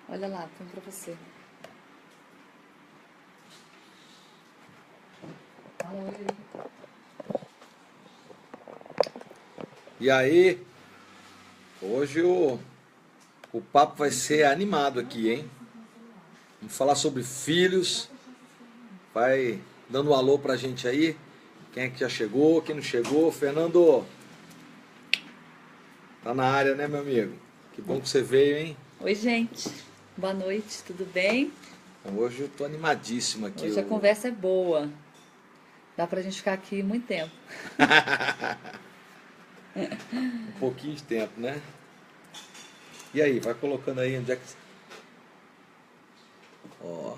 Olha lá, põe pra você. E aí, hoje o papo vai ser animado aqui, hein? Vamos falar sobre filhos. Vai dando um alô pra gente aí. Quem é que já chegou, quem não chegou. Fernando, tá na área, né, meu amigo? Que bom que você veio, hein? Oi, gente. Boa noite, tudo bem? Hoje eu tô animadíssimo aqui. Hoje a conversa é boa. Dá pra gente ficar aqui muito tempo. Um pouquinho de tempo, né? E aí, vai colocando aí onde é que... Ó.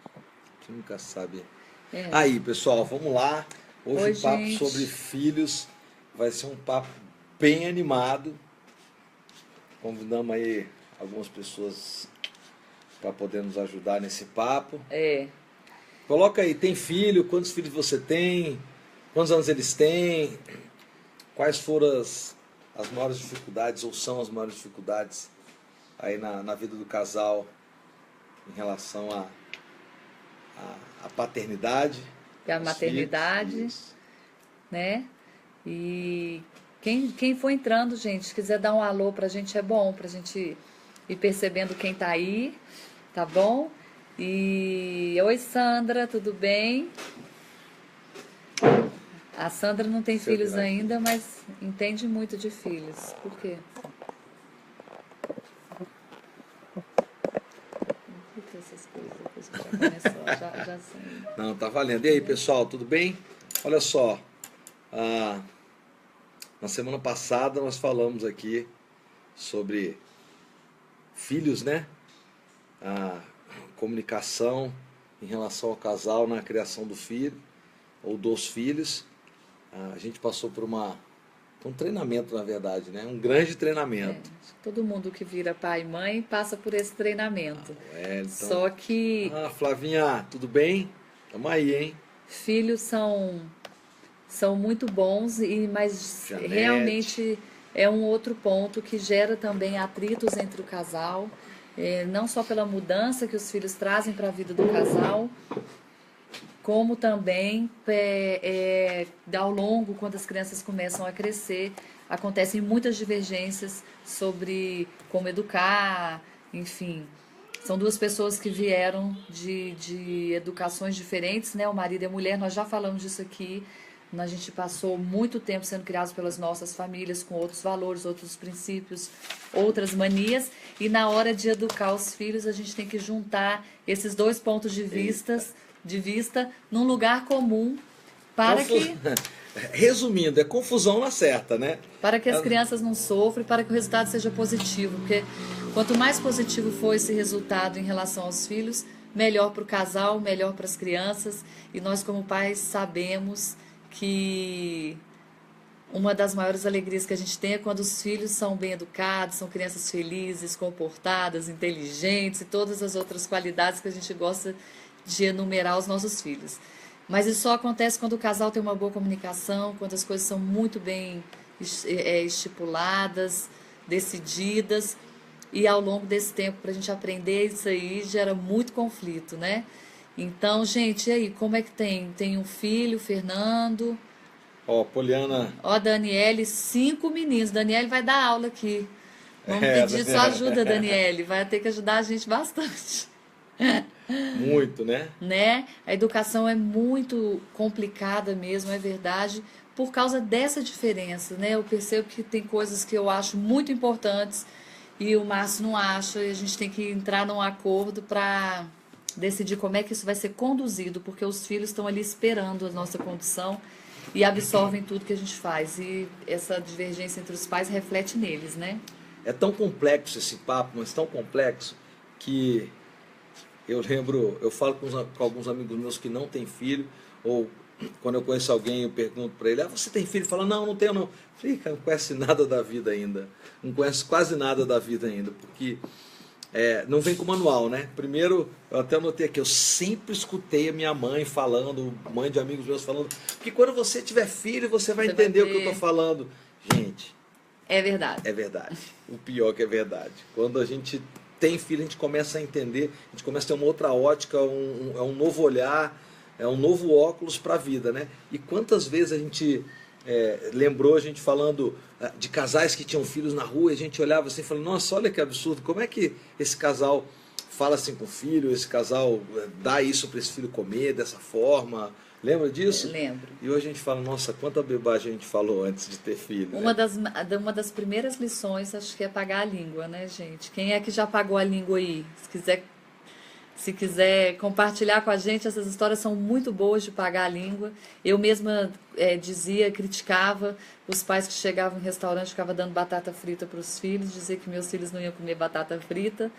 A gente nunca sabe. É. Aí, pessoal, vamos lá. Hoje Oi, o papo gente. sobre filhos vai ser um papo bem animado. Convidamos aí algumas pessoas para poder nos ajudar nesse papo. É. Coloca aí, tem filho? Quantos filhos você tem? Quantos anos eles têm? Quais foram as maiores dificuldades ou são as maiores dificuldades aí na vida do casal em relação à paternidade? E a aos maternidade, filhos? Isso. né? E quem for entrando, gente, quiser dar um alô pra gente é bom, pra gente ir percebendo quem tá aí, tá bom? E oi, Sandra, tudo bem? A Sandra não tem Seu filhos Guilherme. ainda, mas entende muito de filhos. Por quê? Por que essas coisas depois que já começou? Já sei. Não, tá valendo. E aí, pessoal, tudo bem? Olha só, ah, na semana passada nós falamos aqui sobre filhos, né? A comunicação em relação ao casal na criação do filho ou dos filhos. A gente passou por um treinamento, na verdade, né? Um grande É, treinamento. todo mundo que vira pai e mãe passa por esse treinamento. Wellington. Só que Flavinha, tudo bem? Tamo aí, hein? filhos são muito bons, mas Janete. realmente é um outro ponto que gera também atritos entre o casal, não só pela mudança que os filhos trazem para a vida do casal, como também ao longo, quando as crianças começam a crescer, acontecem muitas divergências sobre como educar, enfim. São duas pessoas que vieram de educações diferentes, né? O marido e a mulher, nós já falamos disso aqui. A gente passou muito tempo sendo criados pelas nossas famílias, com outros valores, outros princípios, outras manias. E na hora de educar os filhos, a gente tem que juntar esses dois pontos de vista num lugar comum para que Resumindo, é confusão na certa, né? as crianças não sofrem, para que o resultado seja positivo. Porque quanto mais positivo for esse resultado em relação aos filhos, melhor para o casal, melhor para as crianças. E nós, como pais, sabemos que uma das maiores alegrias que a gente tem é quando os filhos são bem educados, são crianças felizes, comportadas, inteligentes e todas as outras qualidades que a gente gosta de enumerar aos nossos filhos. Mas isso só acontece quando o casal tem uma boa comunicação, quando as coisas são muito bem estipuladas, decididas. E ao longo desse tempo, para a gente aprender isso aí, gera muito conflito, né? Então, gente, e aí, como é que tem? Tem um filho, Fernando. Ó, Poliana. Ó, Daniele, 5 meninos. Daniele vai dar aula aqui. Vamos É, pedir sua ajuda, Daniele. Vai ter que ajudar a gente bastante. Muito, né? Né? A educação é muito complicada mesmo, é verdade, por causa dessa diferença, né? Eu percebo que tem coisas que eu acho muito importantes e o Márcio não acha, e a gente tem que entrar num acordo para decidir como é que isso vai ser conduzido, porque os filhos estão ali esperando a nossa condução e absorvem tudo que a gente faz. E essa divergência entre os pais reflete neles, né? É tão complexo esse papo, mas tão complexo que eu lembro, eu falo com alguns amigos meus que não têm filho, ou quando eu conheço alguém, eu pergunto para ele, você tem filho? Ele fala, não, não tenho não. Eu falei, cara, não conhece nada da vida ainda. Não conhece quase nada da vida ainda, porque não vem com manual, né? Primeiro, eu até anotei aqui, eu sempre escutei a minha mãe falando, mãe de amigos meus falando, que quando você tiver filho, você vai Você vai entender o que eu ver. estou falando. Gente, É verdade. É verdade. O pior que é verdade. Quando a gente tem filho, a gente começa a entender, a gente começa a ter uma outra ótica, é um novo olhar, é um novo óculos para a vida, né? E quantas vezes a gente lembrou a gente falando de casais que tinham filhos na rua, e a gente olhava assim e falava, nossa, olha que absurdo, como é que esse casal fala assim com o filho, esse casal dá isso para esse filho comer dessa forma? Lembra disso? Lembro. E hoje a gente fala, nossa, quanta bebagem a gente falou antes de ter filho. Uma né? das primeiras lições, acho que é pagar a língua, né, gente? Quem é que já pagou a língua aí? Se quiser compartilhar com a gente, essas histórias são muito boas de pagar a língua. Eu mesma dizia, criticava os pais que chegavam em restaurante, ficava dando batata frita para os filhos, dizia que meus filhos não iam comer batata frita.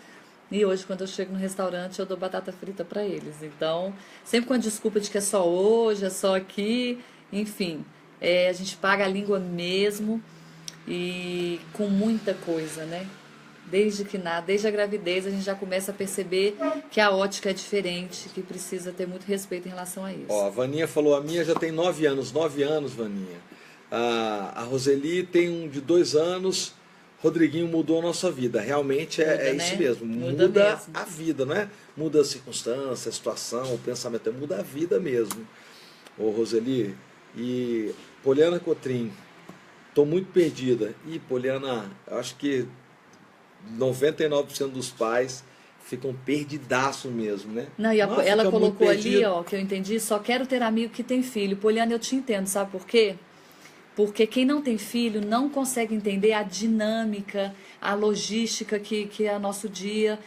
E hoje, quando eu chego no restaurante, eu dou batata frita para eles. Então, sempre com a desculpa de que é só hoje, é só aqui, enfim. A gente paga a língua mesmo e com muita coisa, né? Desde a gravidez, a gente já começa a perceber que a ótica é diferente, que precisa ter muito respeito em relação a isso. Ó, a Vaninha falou, a minha já tem 9 anos. 9 anos, Vaninha. A Roseli tem um de 2 anos... Rodriguinho mudou a nossa vida, realmente é isso mesmo, muda mesmo. A vida, não é? Muda a circunstância, a situação, o pensamento, muda a vida mesmo. Ô Roseli, e Poliana Cotrim, estou muito perdida. E Poliana, eu acho que 99% dos pais ficam perdidaço mesmo, né? Não, e ela colocou ali, ó, que eu entendi, só quero ter amigo que tem filho. Poliana, eu te entendo, sabe por quê? Porque quem não tem filho não consegue entender a dinâmica, a logística que é nosso dia.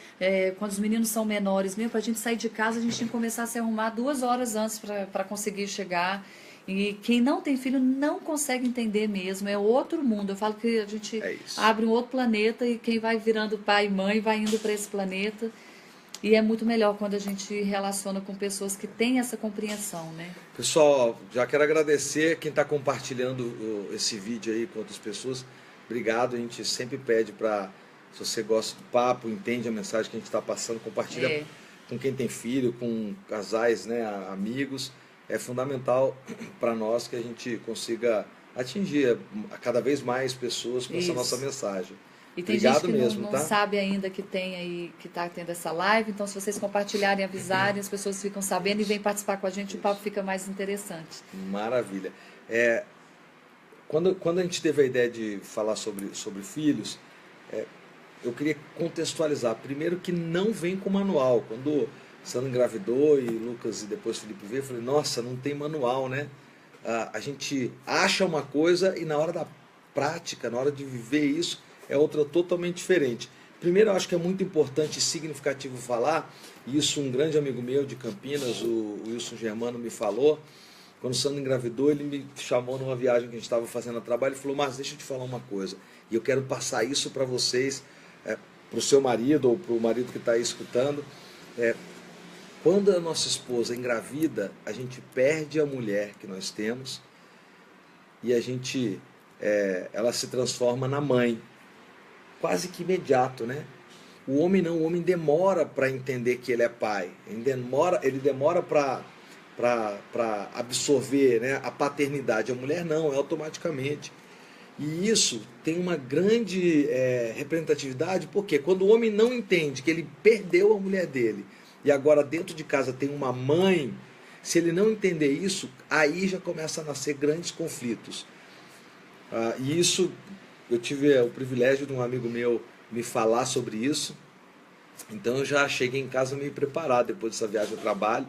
Quando os meninos são menores, mesmo para a gente sair de casa, a gente tem que começar a se arrumar 2 horas antes para conseguir chegar. E quem não tem filho não consegue entender mesmo, é outro mundo. Eu falo que a gente abre um outro planeta e quem vai virando pai e mãe vai indo para esse planeta. E é muito melhor quando a gente relaciona com pessoas que têm essa compreensão, né? Pessoal, já quero agradecer quem está compartilhando esse vídeo aí com outras pessoas. Obrigado, a gente sempre pede para, se você gosta do papo, entende a mensagem que a gente está passando, compartilha com quem tem filho, com casais, né, amigos. É fundamental para nós que a gente consiga atingir cada vez mais pessoas com essa nossa mensagem. E tem Obrigado gente que mesmo, não tá? sabe ainda que tem aí, que está tendo essa live, então se vocês compartilharem, avisarem, as pessoas ficam sabendo e vêm participar com a gente, o papo fica mais interessante. Maravilha. Quando a gente teve a ideia de falar sobre filhos, eu queria contextualizar. Primeiro que não vem com manual. Quando Sandra engravidou e Lucas e depois Felipe veio, eu falei, nossa, não tem manual, né? A gente acha uma coisa e na hora da prática, na hora de viver isso, é outra totalmente diferente. Primeiro, eu acho que é muito importante e significativo falar, e isso um grande amigo meu de Campinas, o Wilson Germano, me falou. Quando o Sandro engravidou, ele me chamou numa viagem que a gente estava fazendo a trabalho e falou, mas deixa eu te falar uma coisa, e eu quero passar isso para vocês, para o seu marido ou para o marido que está aí escutando. Quando a nossa esposa engravida, a gente perde a mulher que nós temos e ela se transforma na mãe. Quase que imediato, né? O homem não, o homem demora para entender que ele é pai. Ele demora para absorver, né, a paternidade. A mulher não, é automaticamente. E isso tem uma grande representatividade, porque quando o homem não entende que ele perdeu a mulher dele e agora dentro de casa tem uma mãe, se ele não entender isso, aí já começa a nascer grandes conflitos. E isso... Eu tive o privilégio de um amigo meu me falar sobre isso, então eu já cheguei em casa meio preparado depois dessa viagem ao trabalho,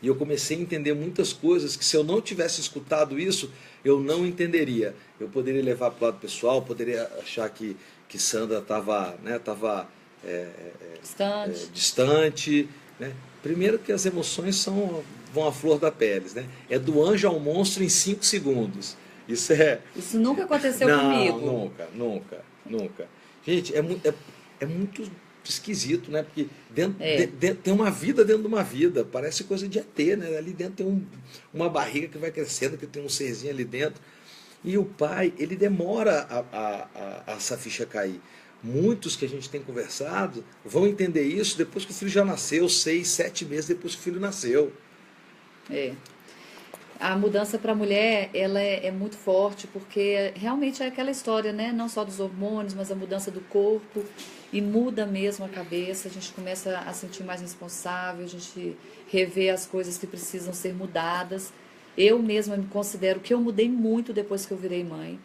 e eu comecei a entender muitas coisas que se eu não tivesse escutado isso, eu não entenderia. Eu poderia levar para o lado pessoal, poderia achar que Sandra estava distante, né? Primeiro que as emoções vão à flor da pele, né? É do anjo ao monstro em 5 segundos. Isso nunca aconteceu comigo. Nunca. Gente, é muito esquisito, né? Porque tem uma vida dentro de uma vida. Parece coisa de ET, né? Ali dentro tem uma barriga que vai crescendo, que tem um serzinho ali dentro. E o pai, ele demora essa ficha cair. Muitos que a gente tem conversado vão entender isso depois que o filho já nasceu, 6, 7 meses depois que o filho nasceu. A mudança para a mulher, ela é muito forte, porque realmente é aquela história, né? Não só dos hormônios, mas a mudança do corpo, e muda mesmo a cabeça, a gente começa a sentir mais responsável, a gente revê as coisas que precisam ser mudadas. Eu mesma me considero que eu mudei muito depois que eu virei mãe.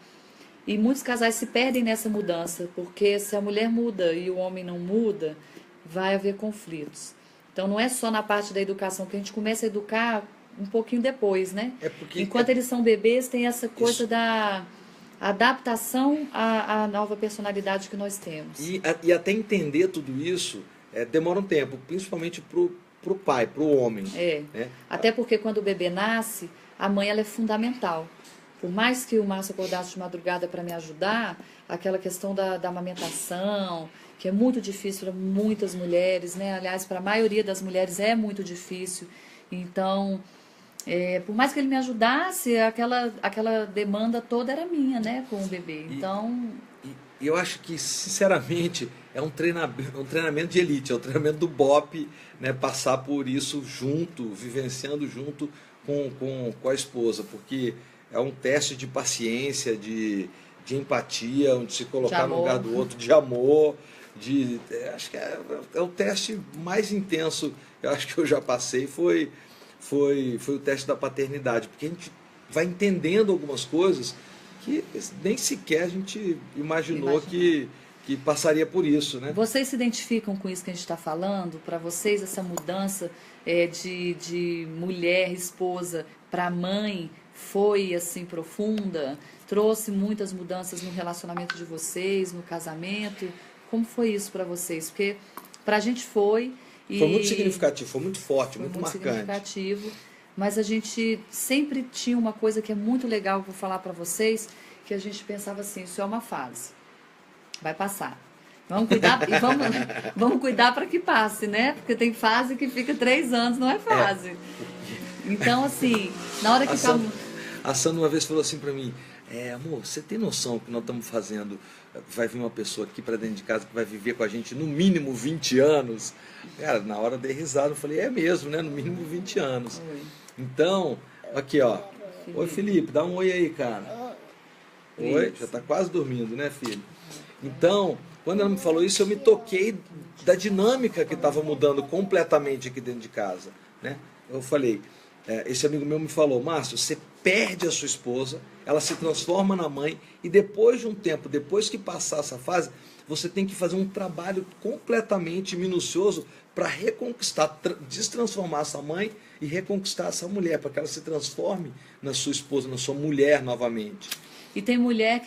E muitos casais se perdem nessa mudança, porque se a mulher muda e o homem não muda, vai haver conflitos. Então não é só na parte da educação, que a gente começa a educar um pouquinho depois, né? É porque Enquanto eles são bebês, tem essa coisa isso. da adaptação à nova personalidade que nós temos. E até entender tudo isso demora um tempo, principalmente pro pai, pro homem. Né? Até porque quando o bebê nasce, a mãe ela é fundamental. Por mais que o Márcio acordasse de madrugada para me ajudar, aquela questão da amamentação, que é muito difícil para muitas mulheres, né? Aliás, para a maioria das mulheres é muito difícil. Então, por mais que ele me ajudasse, aquela demanda toda era minha, né, com o bebê. Então, E eu acho que, sinceramente, é um treinamento de elite, é um treinamento do BOPE, né, passar por isso junto, vivenciando junto com a esposa, porque é um teste de paciência, de empatia, de se colocar no lugar do outro, de amor, acho que é o teste mais intenso, eu acho que eu já passei, foi o teste da paternidade, porque a gente vai entendendo algumas coisas que nem sequer a gente imaginou que passaria por isso, né? Vocês se identificam com isso que a gente está falando? Para vocês, essa mudança de mulher, esposa, para mãe foi assim profunda? Trouxe muitas mudanças no relacionamento de vocês, no casamento? Como foi isso para vocês? Porque para a gente foi... Foi muito significativo, foi muito forte, foi muito marcante. Significativo, mas a gente sempre tinha uma coisa que é muito legal, vou falar para vocês, que a gente pensava assim, isso é uma fase, vai passar. Vamos cuidar e vamos cuidar para que passe, né? Porque tem fase que fica 3 anos, não é fase. Então, assim, na hora que a Sandra uma vez falou assim para mim, amor, você tem noção que nós estamos fazendo, vai vir uma pessoa aqui para dentro de casa que vai viver com a gente no mínimo 20 anos? Cara, na hora eu dei risada, eu falei, é mesmo, né? No mínimo 20 anos. Então, aqui ó, oi Felipe, dá um oi aí, cara. Oi, já tá quase dormindo, né, filho? Então, quando ela me falou isso, eu me toquei da dinâmica que estava mudando completamente aqui dentro de casa, né? Eu falei, esse amigo meu me falou, Márcio, você perde a sua esposa, ela se transforma na mãe e depois de um tempo, depois que passar essa fase, você tem que fazer um trabalho completamente minucioso para reconquistar, destransformar essa mãe e reconquistar essa mulher, para que ela se transforme na sua esposa, na sua mulher novamente. E tem mulher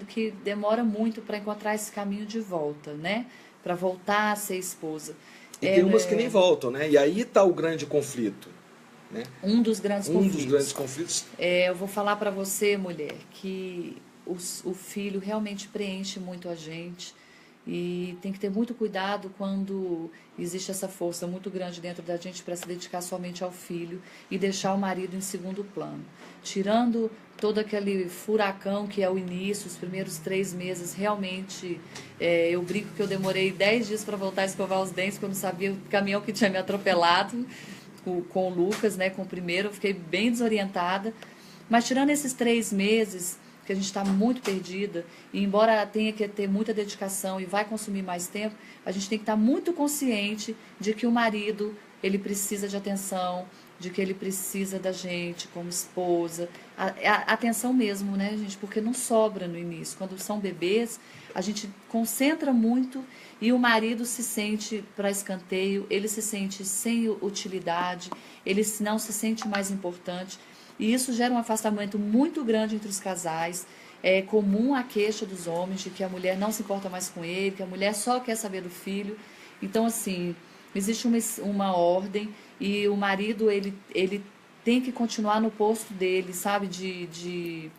que demora muito para encontrar esse caminho de volta, né? Para voltar a ser esposa. E tem umas que nem voltam, né? E aí está o grande conflito. Né? Um dos grandes conflitos. Eu vou falar para você, mulher, que o filho realmente preenche muito a gente. E tem que ter muito cuidado quando existe essa força muito grande dentro da gente para se dedicar somente ao filho e deixar o marido em segundo plano. Tirando todo aquele furacão que é o início, os primeiros 3 meses, realmente, eu brinco que eu demorei 10 dias para voltar a escovar os dentes, porque eu não sabia o caminhão que tinha me atropelado com o Lucas, né, com o primeiro, eu fiquei bem desorientada. Mas tirando esses 3 meses, que a gente está muito perdida, e embora tenha que ter muita dedicação e vai consumir mais tempo, a gente tem que estar muito consciente de que o marido, ele precisa de atenção, de que ele precisa da gente como esposa, atenção mesmo, né, gente, porque não sobra no início. Quando são bebês, a gente concentra muito e o marido se sente para escanteio, ele se sente sem utilidade, ele não se sente mais importante. E isso gera um afastamento muito grande entre os casais. É comum a queixa dos homens de que a mulher não se importa mais com ele, que a mulher só quer saber do filho. Então, assim, existe uma ordem e o marido, ele tem que continuar no posto dele, sabe, de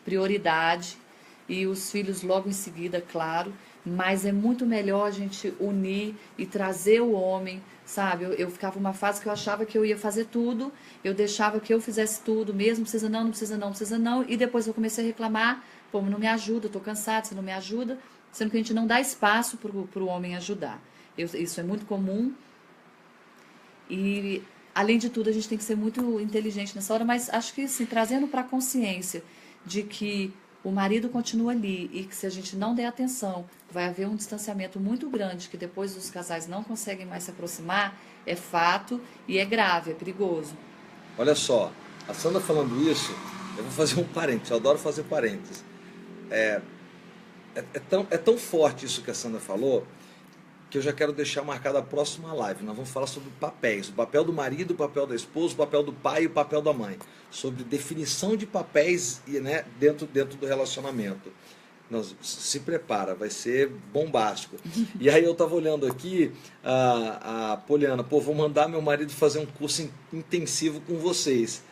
prioridade. E os filhos logo em seguida, claro. Mas é muito melhor a gente unir e trazer o homem, sabe? Eu ficava uma fase que eu achava que eu ia fazer tudo, eu deixava que eu fizesse tudo mesmo, precisa não, não precisa não, precisa não, e depois eu comecei a reclamar, pô, não me ajuda, eu tô cansado, você não me ajuda, sendo que a gente não dá espaço pro homem ajudar. Isso é muito comum. E além de tudo, a gente tem que ser muito inteligente nessa hora, mas acho que assim, trazendo para a consciência de que o marido continua ali e que se a gente não der atenção, vai haver um distanciamento muito grande, que depois os casais não conseguem mais se aproximar, é fato e é grave, é perigoso. Olha só, a Sandra falando isso, eu vou fazer um parênteses, eu adoro fazer parênteses. É tão forte isso que a Sandra falou, que eu já quero deixar marcada a próxima live. Nós vamos falar sobre papéis, o papel do marido, o papel da esposa, o papel do pai e o papel da mãe. Sobre definição de papéis, né, dentro do relacionamento. Se prepara, vai ser bombástico. E aí eu estava olhando aqui, a Poliana, vou mandar meu marido fazer um curso intensivo com vocês.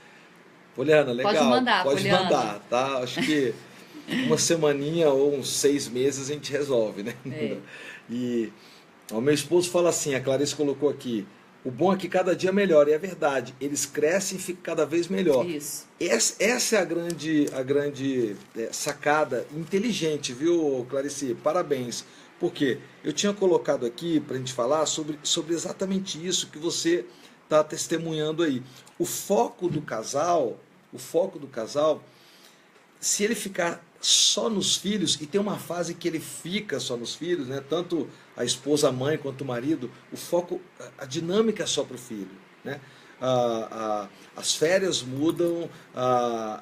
Poliana, legal. Pode mandar, tá? Acho que uma semaninha ou uns 6 meses a gente resolve, né? E o meu esposo fala assim, a Clarice colocou aqui, o bom é que cada dia melhora, e é verdade, eles crescem e ficam cada vez melhor. Isso. Essa é a grande sacada inteligente, viu, Clarice? Parabéns. Porque eu tinha colocado aqui para a gente falar sobre exatamente isso que você está testemunhando aí. O foco do casal, se ele ficar só nos filhos, e tem uma fase que ele fica só nos filhos, né? Tanto a esposa, a mãe, quanto o marido, o foco, a dinâmica é só para o filho, né? As férias mudam,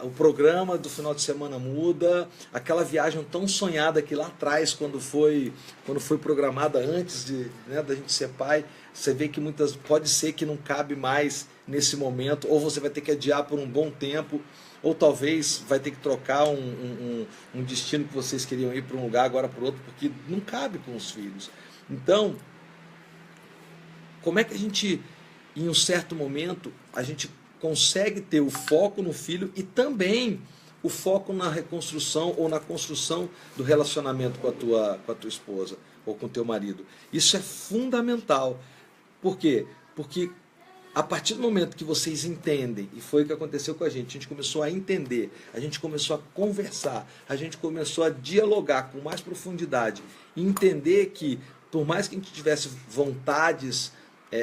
o programa do final de semana muda, aquela viagem tão sonhada que lá atrás, quando foi programada antes da gente ser pai, você vê que pode ser que não cabe mais nesse momento, ou você vai ter que adiar por um bom tempo, ou talvez vai ter que trocar um destino que vocês queriam ir para um lugar agora para o outro, porque não cabe com os filhos. Então, como é que a gente, em um certo momento, a gente consegue ter o foco no filho e também o foco na reconstrução ou na construção do relacionamento com a tua esposa ou com o teu marido? Isso é fundamental. Por quê? Porque a partir do momento que vocês entendem, e foi o que aconteceu com a gente começou a entender, a gente começou a conversar, a gente começou a dialogar com mais profundidade, e entender que, por mais que a gente tivesse vontades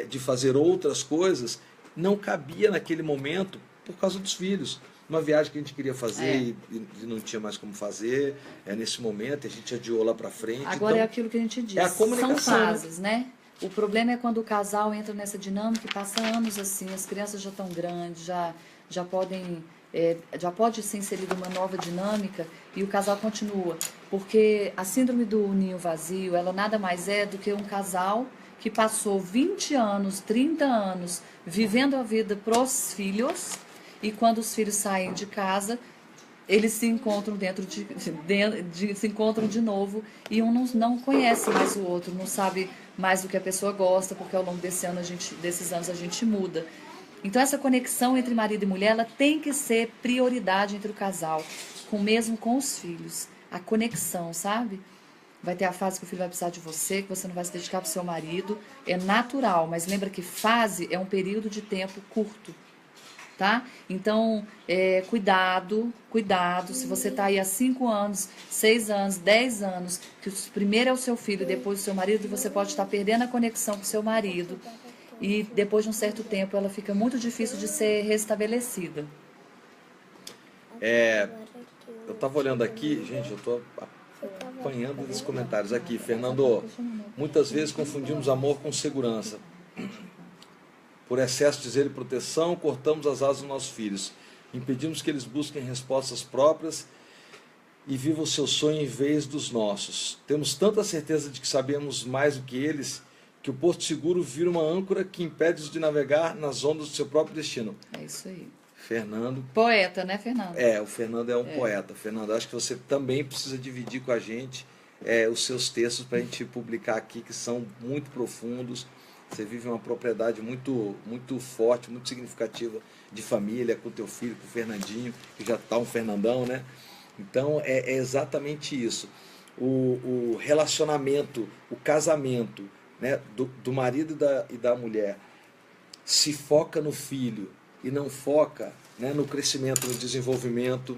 de fazer outras coisas, não cabia naquele momento por causa dos filhos. Uma viagem que a gente queria fazer e não tinha mais como fazer, nesse momento, a gente adiou lá para frente. Agora então, é aquilo que a gente diz, a comunicação, são fases, né? O problema é quando o casal entra nessa dinâmica e passa anos assim, as crianças já estão grandes, já pode ser inserida uma nova dinâmica e o casal continua. Porque a síndrome do ninho vazio, ela nada mais é do que um casal que passou 20 anos, 30 anos vivendo a vida pros filhos, e quando os filhos saem de casa, eles se encontram se encontram de novo, e um não conhece mais o outro, não sabe mais do que a pessoa gosta, porque ao longo desses anos a gente muda. Então essa conexão entre marido e mulher, ela tem que ser prioridade entre o casal, mesmo com os filhos. A conexão, sabe? Vai ter a fase que o filho vai precisar de você, que você não vai se dedicar para o seu marido. É natural, mas lembra que fase é um período de tempo curto, tá? Então, cuidado, se você está aí há 5 anos, 6 anos, 10 anos, que primeiro é o seu filho, depois o seu marido, você pode estar perdendo a conexão com o seu marido, e depois de um certo tempo ela fica muito difícil de ser restabelecida. Eu estava olhando aqui, gente, eu estou apanhando dos comentários aqui. Fernando, muitas vezes confundimos amor com segurança. Por excesso de zelo e proteção, cortamos as asas dos nossos filhos. Impedimos que eles busquem respostas próprias e vivam o seu sonho em vez dos nossos. Temos tanta certeza de que sabemos mais do que eles, que o porto seguro vira uma âncora que impede-os de navegar nas ondas do seu próprio destino. É isso aí. Fernando. Poeta, né, Fernando? O Fernando é um poeta. Fernando, acho que você também precisa dividir com a gente os seus textos para a gente publicar aqui, que são muito profundos. Você vive uma propriedade muito, muito forte, muito significativa de família, com o teu filho, com o Fernandinho, que já está um Fernandão, né? Então, é exatamente isso. O relacionamento, o casamento, né, do marido e da mulher se foca no filho e não foca, né, no crescimento, no desenvolvimento,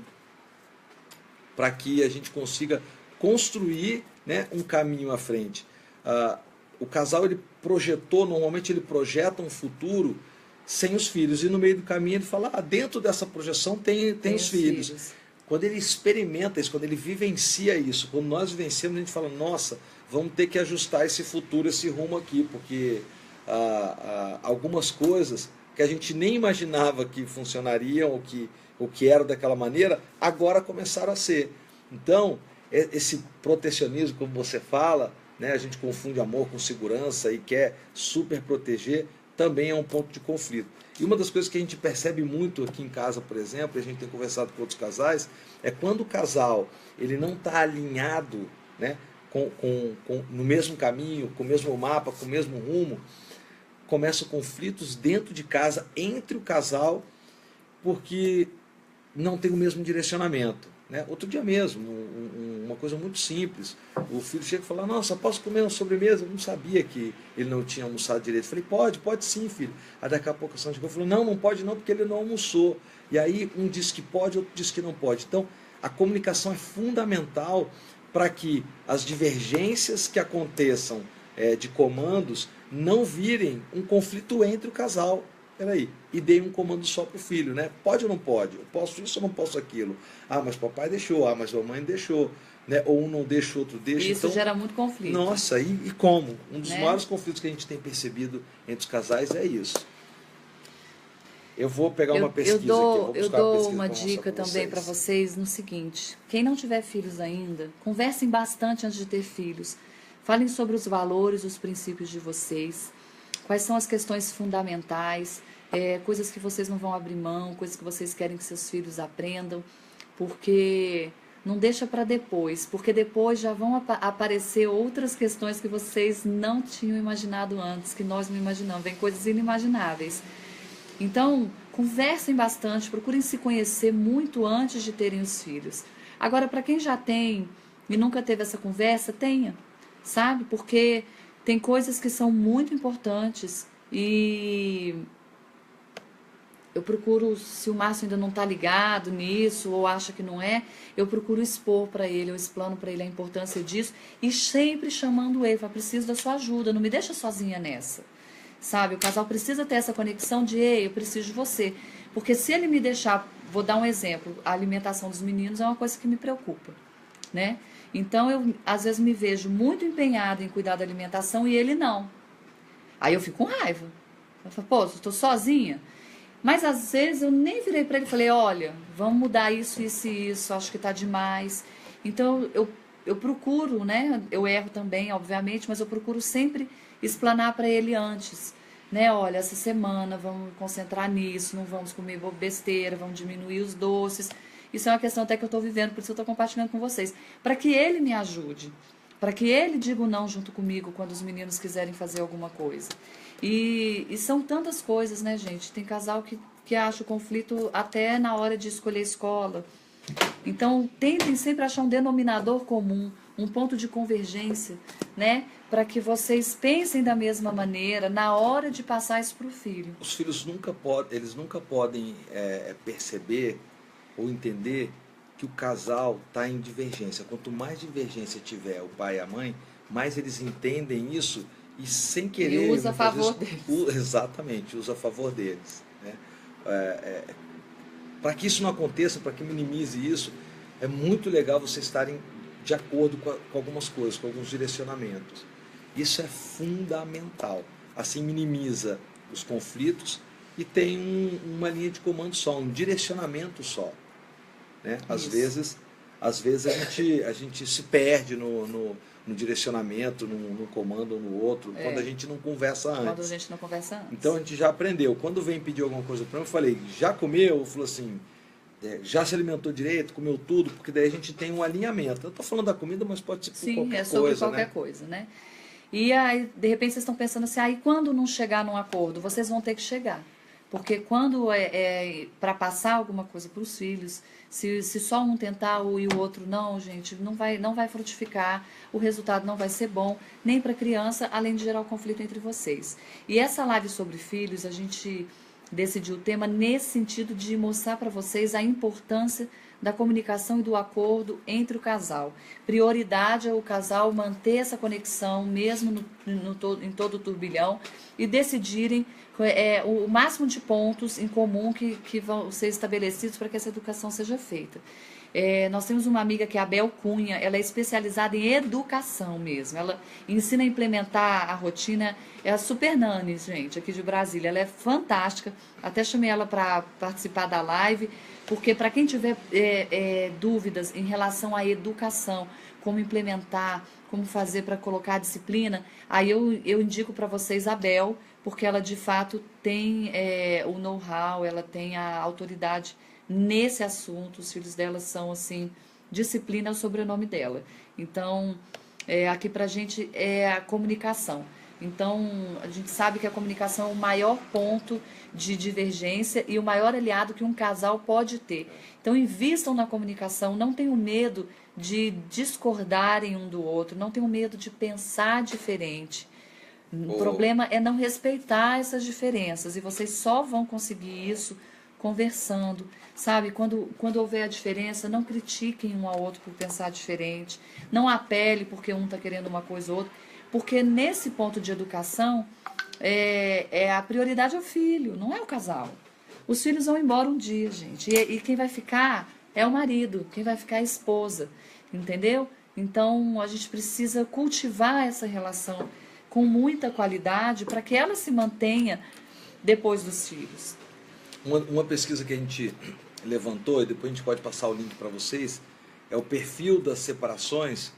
para que a gente consiga construir, né, um caminho à frente. O casal, normalmente ele projeta um futuro sem os filhos. E no meio do caminho ele fala, dentro dessa projeção tem os filhos. Quando ele experimenta isso, quando ele vivencia isso, quando nós vivenciamos, a gente fala, nossa, vamos ter que ajustar esse futuro, esse rumo aqui, porque algumas coisas que a gente nem imaginava que funcionariam, ou que eram daquela maneira, agora começaram a ser. Então, esse protecionismo, como você fala, né, a gente confunde amor com segurança e quer super proteger, também é um ponto de conflito. E uma das coisas que a gente percebe muito aqui em casa, por exemplo, e a gente tem conversado com outros casais, é quando o casal ele não está alinhado, né, no mesmo caminho, com o mesmo mapa, com o mesmo rumo, começam conflitos dentro de casa, entre o casal, porque não tem o mesmo direcionamento. Né? Outro dia mesmo, uma coisa muito simples, o filho chega e fala, nossa, posso comer uma sobremesa? Eu não sabia que ele não tinha almoçado direito. Eu falei, pode sim, filho. Aí daqui a pouco a Sandra chegou e falou, não pode não, porque ele não almoçou. E aí um diz que pode, outro diz que não pode. Então, a comunicação é fundamental para que as divergências que aconteçam de comandos não virem um conflito entre o casal. Peraí, e dei um comando só para o filho, né? Pode ou não pode? Eu posso isso ou não posso aquilo? Mas papai deixou, mas mamãe deixou, né? Ou um não deixa, o outro deixa. Isso então, gera muito conflito. Nossa, e como? Um dos maiores conflitos que a gente tem percebido entre os casais é isso. Eu vou pegar uma pesquisa aqui. Eu dou uma dica também para vocês no seguinte: quem não tiver filhos ainda, conversem bastante antes de ter filhos. Falem sobre os valores, os princípios de vocês. Quais são as questões fundamentais, coisas que vocês não vão abrir mão, coisas que vocês querem que seus filhos aprendam, porque não deixa para depois, porque depois já vão aparecer outras questões que vocês não tinham imaginado antes, que nós não imaginamos, vem coisas inimagináveis. Então, conversem bastante, procurem se conhecer muito antes de terem os filhos. Agora, para quem já tem e nunca teve essa conversa, tenha, sabe? Porque tem coisas que são muito importantes e eu procuro, se o Márcio ainda não está ligado nisso ou acha que não é, eu procuro expor para ele, eu explano para ele a importância disso e sempre chamando ele, falo, preciso da sua ajuda, não me deixa sozinha nessa, sabe? O casal precisa ter essa conexão de, eu preciso de você, porque se ele me deixar, vou dar um exemplo, a alimentação dos meninos é uma coisa que me preocupa, né? Então, eu às vezes me vejo muito empenhada em cuidar da alimentação e ele não. Aí eu fico com raiva. Eu falo, eu estou sozinha. Mas às vezes eu nem virei para ele e falei, olha, vamos mudar isso, isso e isso, acho que está demais. Então, eu procuro, né? Eu erro também, obviamente, mas eu procuro sempre explanar para ele antes. Né? Olha, essa semana vamos concentrar nisso, não vamos comer besteira, vamos diminuir os doces. Isso é uma questão até que eu estou vivendo, por isso eu estou compartilhando com vocês. Para que ele me ajude, para que ele diga o não junto comigo quando os meninos quiserem fazer alguma coisa. E são tantas coisas, né, gente? Tem casal que acha o conflito até na hora de escolher escola. Então, tentem sempre achar um denominador comum, um ponto de convergência, né? Para que vocês pensem da mesma maneira na hora de passar isso para o filho. Os filhos nunca podem perceber ou entender que o casal está em divergência. Quanto mais divergência tiver o pai e a mãe, mais eles entendem isso e sem querer... E usa a favor deles. Exatamente, usa a favor deles. Né? Para que isso não aconteça, para que minimize isso, é muito legal vocês estarem de acordo com algumas coisas, com alguns direcionamentos. Isso é fundamental. Assim minimiza os conflitos e tem uma linha de comando só, um direcionamento só. Né? Às vezes a gente se perde no direcionamento, no comando ou no outro, quando a gente não conversa antes. Quando a gente não conversa antes. Então a gente já aprendeu. Quando vem pedir alguma coisa para mim, eu falei, já comeu? Eu falei assim, já se alimentou direito, comeu tudo, porque daí a gente tem um alinhamento. Eu estou falando da comida, mas pode ser por qualquer coisa. Sim, é sobre qualquer coisa, né? E aí, de repente, vocês estão pensando assim, aí quando não chegar num acordo, vocês vão ter que chegar. Porque quando para passar alguma coisa para os filhos, se só um tentar e o outro não, gente, não vai frutificar, o resultado não vai ser bom, nem para a criança, além de gerar o conflito entre vocês. E essa live sobre filhos, a gente decidiu o tema nesse sentido de mostrar para vocês a importância da comunicação e do acordo entre o casal. Prioridade é o casal manter essa conexão mesmo em todo o turbilhão e decidirem o máximo de pontos em comum que vão ser estabelecidos para que essa educação seja feita. Nós temos uma amiga que é a Bel Cunha, ela é especializada em educação mesmo, ela ensina a implementar a rotina, é a super nani, gente, aqui de Brasília, ela é fantástica, até chamei ela para participar da live, porque para quem tiver dúvidas em relação à educação, como implementar, como fazer para colocar a disciplina, aí eu indico para vocês a Bel, porque ela de fato tem o know-how, ela tem a autoridade nesse assunto. Os filhos dela são assim, disciplina é o sobrenome dela. Então, aqui pra gente é a comunicação. Então, a gente sabe que a comunicação é o maior ponto de divergência e o maior aliado que um casal pode ter. Então, invistam na comunicação, não tenham medo de discordarem um do outro, não tenham medo de pensar diferente. O problema é não respeitar essas diferenças e vocês só vão conseguir isso conversando, sabe? Quando houver a diferença, não critiquem um ao outro por pensar diferente, não apele porque um está querendo uma coisa ou outra, porque nesse ponto de educação, a prioridade é o filho, não é o casal. Os filhos vão embora um dia, gente, e quem vai ficar é o marido, quem vai ficar é a esposa, entendeu? Então, a gente precisa cultivar essa relação com muita qualidade para que ela se mantenha depois dos filhos. Uma pesquisa que a gente levantou, e depois a gente pode passar o link para vocês, é o perfil das separações.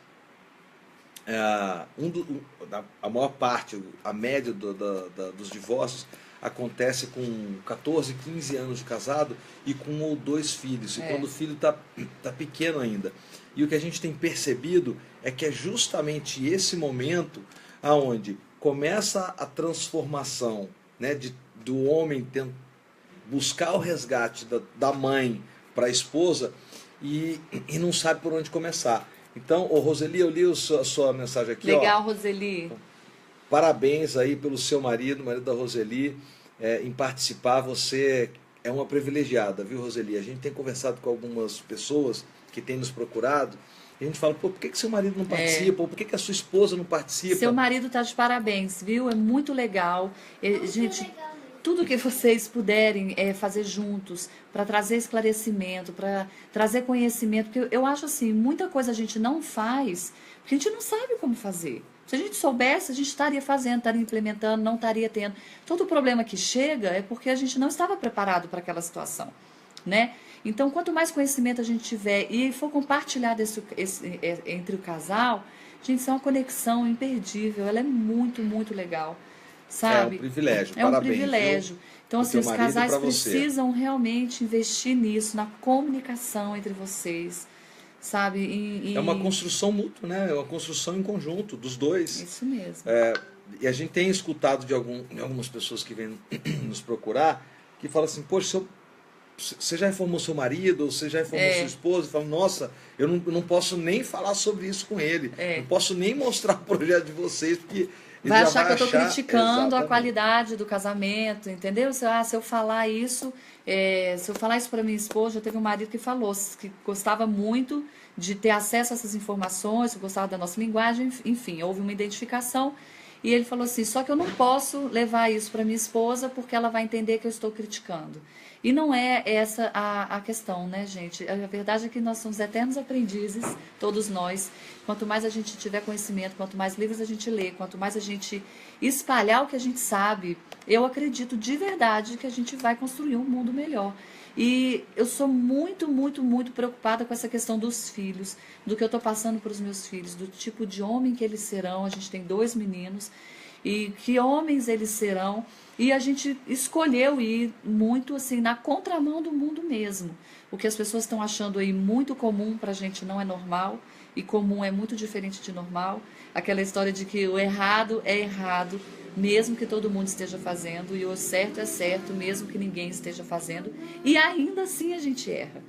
A maior parte, a média dos divórcios acontece com 14, 15 anos de casado e com 1 ou 2 filhos, e quando o filho está pequeno ainda. E o que a gente tem percebido é que é justamente esse momento aonde começa a transformação, né, do homem buscar o resgate da mãe para a esposa e não sabe por onde começar. Então, Roseli, eu li a sua mensagem aqui. Legal, Roseli. Parabéns aí pelo seu marido, o marido da Roseli, em participar. Você é uma privilegiada, viu, Roseli? A gente tem conversado com algumas pessoas que têm nos procurado e a gente fala, por que seu marido não participa? Ou por que a sua esposa não participa? Seu marido está de parabéns, viu? É muito legal. Gente, tudo que vocês puderem fazer juntos para trazer esclarecimento, para trazer conhecimento, porque eu acho assim, muita coisa a gente não faz porque a gente não sabe como fazer. Se a gente soubesse, a gente estaria fazendo, estaria implementando, não estaria tendo. Todo o problema que chega é porque a gente não estava preparado para aquela situação, né? Então, quanto mais conhecimento a gente tiver e for compartilhar entre o casal, gente, isso é uma conexão imperdível, ela é muito, muito legal. Sabe? É um privilégio. É um privilégio. Então, assim, os casais precisam realmente investir nisso, na comunicação entre vocês, sabe? É uma construção mútua, né? É uma construção em conjunto, dos dois. Isso mesmo. E a gente tem escutado de algumas pessoas que vêm nos procurar, que falam assim, poxa, você já informou seu marido, ou você já informou sua esposa? E falam, nossa, eu não posso nem falar sobre isso com ele. Não posso nem mostrar o projeto de vocês, porque... Vai achar que eu estou criticando a qualidade do casamento, entendeu? Se eu falar isso, se eu falar isso para minha esposa, já teve um marido que falou que gostava muito de ter acesso a essas informações, que gostava da nossa linguagem, enfim, houve uma identificação. E ele falou assim, só que eu não posso levar isso para minha esposa porque ela vai entender que eu estou criticando. E não é essa a questão, né, gente? A verdade é que nós somos eternos aprendizes, todos nós. Quanto mais a gente tiver conhecimento, quanto mais livros a gente lê, quanto mais a gente espalhar o que a gente sabe, eu acredito de verdade que a gente vai construir um mundo melhor. E eu sou muito, muito, muito preocupada com essa questão dos filhos, do que eu estou passando para os meus filhos, do tipo de homem que eles serão. A gente tem 2 meninos, e que homens eles serão. E a gente escolheu ir muito assim na contramão do mundo mesmo. O que as pessoas estão achando aí muito comum para a gente não é normal, e comum é muito diferente de normal. Aquela história de que o errado é errado, mesmo que todo mundo esteja fazendo, e o certo é certo, mesmo que ninguém esteja fazendo, e ainda assim a gente erra.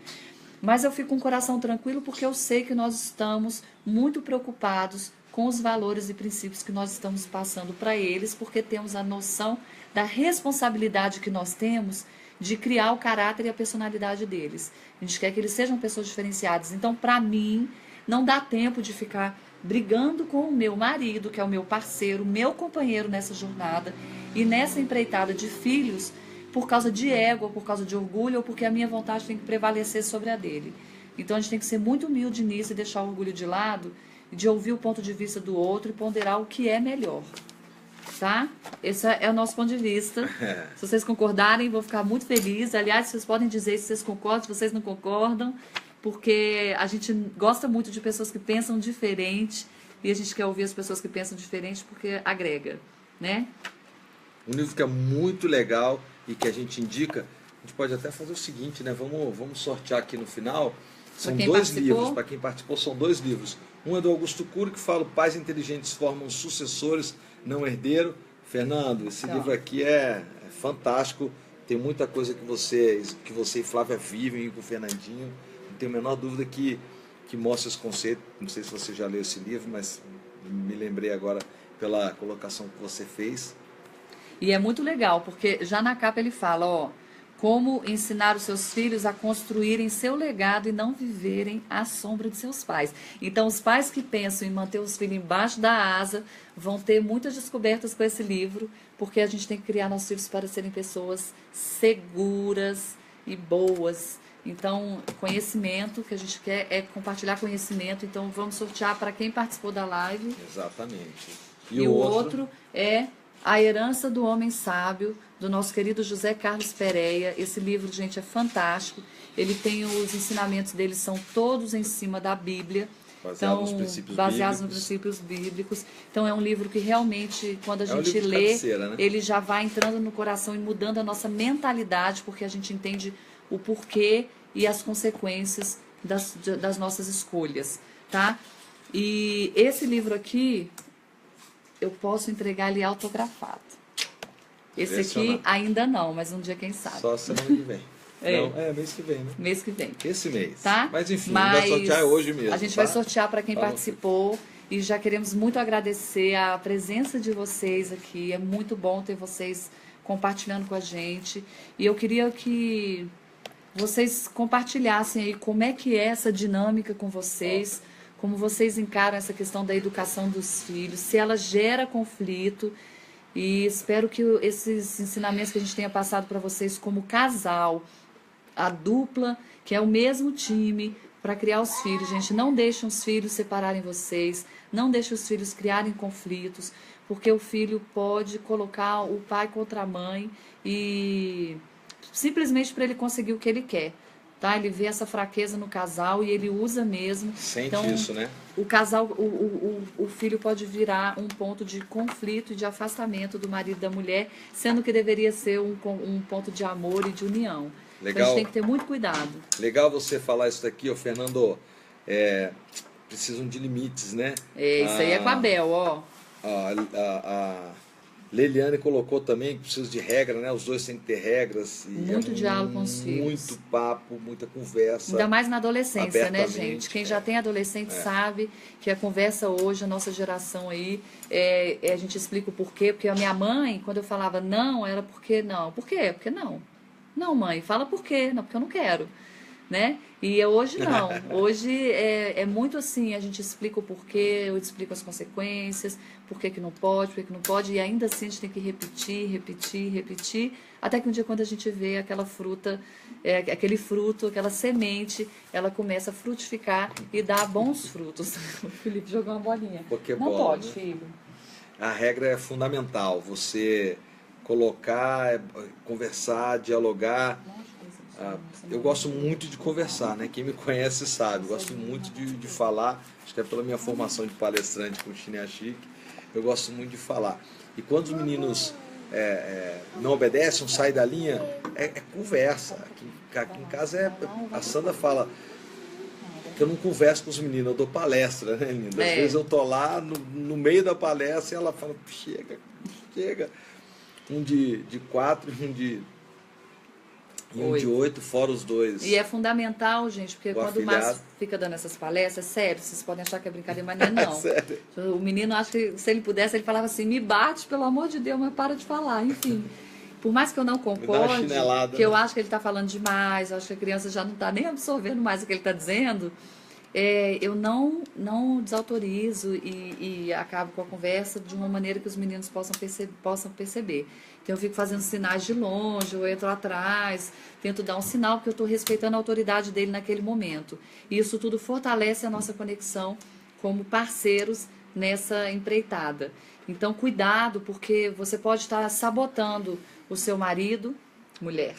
Mas eu fico com o coração tranquilo porque eu sei que nós estamos muito preocupados com os valores e princípios que nós estamos passando para eles, porque temos a noção da responsabilidade que nós temos de criar o caráter e a personalidade deles. A gente quer que eles sejam pessoas diferenciadas. Então, para mim, não dá tempo de ficar brigando com o meu marido, que é o meu parceiro, meu companheiro nessa jornada e nessa empreitada de filhos, por causa de ego, ou por causa de orgulho, ou porque a minha vontade tem que prevalecer sobre a dele. Então a gente tem que ser muito humilde nisso e deixar o orgulho de lado, de ouvir o ponto de vista do outro e ponderar o que é melhor. Tá? Esse é o nosso ponto de vista. Se vocês concordarem, vou ficar muito feliz. Aliás, vocês podem dizer se vocês concordam, se vocês não concordam, porque a gente gosta muito de pessoas que pensam diferente e a gente quer ouvir as pessoas que pensam diferente porque agrega, né? Um livro que é muito legal e que a gente indica, a gente pode até fazer o seguinte, né? Vamos sortear aqui no final. São dois livros, para quem participou, são 2 livros. Um é do Augusto Cury, que fala Pais inteligentes formam sucessores, não herdeiro. Fernando, esse livro aqui é fantástico. Tem muita coisa que você e Flávia vivem com o Fernandinho. Não tenho a menor dúvida que mostra esse conceito. Não sei se você já leu esse livro, mas me lembrei agora pela colocação que você fez. E é muito legal, porque já na capa ele fala, ó, como ensinar os seus filhos a construírem seu legado e não viverem à sombra de seus pais. Então, os pais que pensam em manter os filhos embaixo da asa vão ter muitas descobertas com esse livro, porque a gente tem que criar nossos filhos para serem pessoas seguras e boas. Então, conhecimento, que a gente quer é compartilhar conhecimento. Então, vamos sortear para quem participou da live. Exatamente. E o outro é A Herança do Homem Sábio, do nosso querido José Carlos Pereira. Esse livro, gente, é fantástico. Ele tem os ensinamentos dele, são todos em cima da Bíblia. Baseados nos princípios bíblicos. Então, é um livro que realmente, quando a gente lê, né? Ele já vai entrando no coração e mudando a nossa mentalidade, porque a gente entende o porquê e as consequências das nossas escolhas, tá? E esse livro aqui, eu posso entregar ele autografado. Esse aqui ainda não, mas um dia quem sabe. Só semana que vem. Não, mês que vem, né? Mês que vem. Esse mês. Tá? Mas enfim, vai sortear hoje mesmo. A gente vai sortear para quem participou e já queremos muito agradecer a presença de vocês aqui. É muito bom ter vocês compartilhando com a gente. E eu queria que vocês compartilhassem aí como é que é essa dinâmica com vocês, como vocês encaram essa questão da educação dos filhos, se ela gera conflito. E espero que esses ensinamentos que a gente tenha passado para vocês como casal, a dupla, que é o mesmo time, para criar os filhos. Gente, não deixem os filhos separarem vocês, não deixem os filhos criarem conflitos, porque o filho pode colocar o pai contra a mãe e simplesmente para ele conseguir o que ele quer. Tá? Ele vê essa fraqueza no casal e ele usa mesmo. Sente então, isso, né? O casal, o filho pode virar um ponto de conflito e de afastamento do marido e da mulher, sendo que deveria ser um ponto de amor e de união. Legal. Então a gente tem que ter muito cuidado. Legal você falar isso daqui, ó, Fernando. Precisam de limites, né? Isso aí é com a Bel, ó. A Leiliane colocou também que precisa de regra, né? Os dois têm que ter regras. E muito diálogo com os filhos. Muito papo, muita conversa. Ainda mais na adolescência, né, gente? Quem já tem adolescente sabe que a conversa hoje, a nossa geração aí, a gente explica o porquê. Porque a minha mãe, quando eu falava não, era porque não. Por quê? Porque não. Não, mãe, fala por quê? Não, porque eu não quero. Né? E hoje não. Hoje é muito assim, a gente explica o porquê, eu explico as consequências, por que não pode, por que não pode, e ainda assim a gente tem que repetir, até que um dia quando a gente vê aquela fruta, aquele fruto, aquela semente, ela começa a frutificar e dar bons frutos. O Felipe jogou uma bolinha. Não pode, né? Filho. A regra é fundamental, você colocar, conversar, dialogar. Eu gosto muito de conversar, né? Quem me conhece sabe, eu gosto muito de falar, acho que é pela minha formação de palestrante com o Chine Chique, eu gosto muito de falar. E quando os meninos não obedecem, saem da linha, é conversa. Aqui em casa a Sandra fala que eu não converso com os meninos, eu dou palestra, né, linda? Às vezes eu tô lá no meio da palestra e ela fala, chega. Um de 4 e um de 8, fora os 2. E é fundamental, gente, porque quando o Márcio fica dando essas palestras, sério, vocês podem achar que é brincadeira, mas não. Sério? O menino, acho que se ele pudesse, ele falava assim, me bate, pelo amor de Deus, mas para de falar, enfim. por mais que eu não Me dá uma concorde, chinelada, que eu né? acho que ele está falando demais, eu acho que a criança já não está nem absorvendo mais o que ele está dizendo, eu não desautorizo e acabo com a conversa de uma maneira que os meninos possam perceber. Então eu fico fazendo sinais de longe, eu entro atrás, tento dar um sinal porque eu estou respeitando a autoridade dele naquele momento. E isso tudo fortalece a nossa conexão como parceiros nessa empreitada. Então cuidado, porque você pode estar sabotando o seu marido, mulher,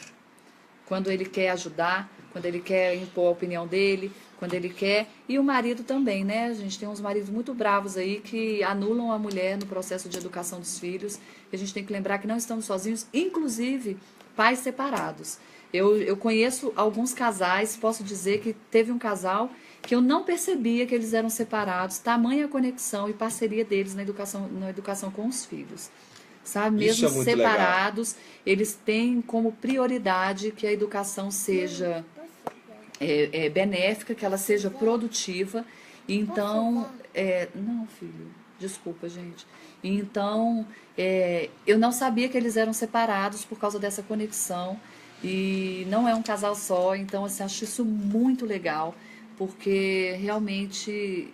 quando ele quer ajudar, quando ele quer impor a opinião dele, quando ele quer, e o marido também, né? A gente tem uns maridos muito bravos aí que anulam a mulher no processo de educação dos filhos, e a gente tem que lembrar que não estamos sozinhos, inclusive pais separados. Eu conheço alguns casais, posso dizer que teve um casal que eu não percebia que eles eram separados, tamanha conexão e parceria deles na educação com os filhos. Sabe, Isso mesmo é muito legal. separados, eles têm como prioridade que a educação seja benéfica, que ela seja produtiva. Então, não, filho, desculpa, gente. Então, eu não sabia que eles eram separados por causa dessa conexão. E não é um casal só, então, assim, acho isso muito legal, porque realmente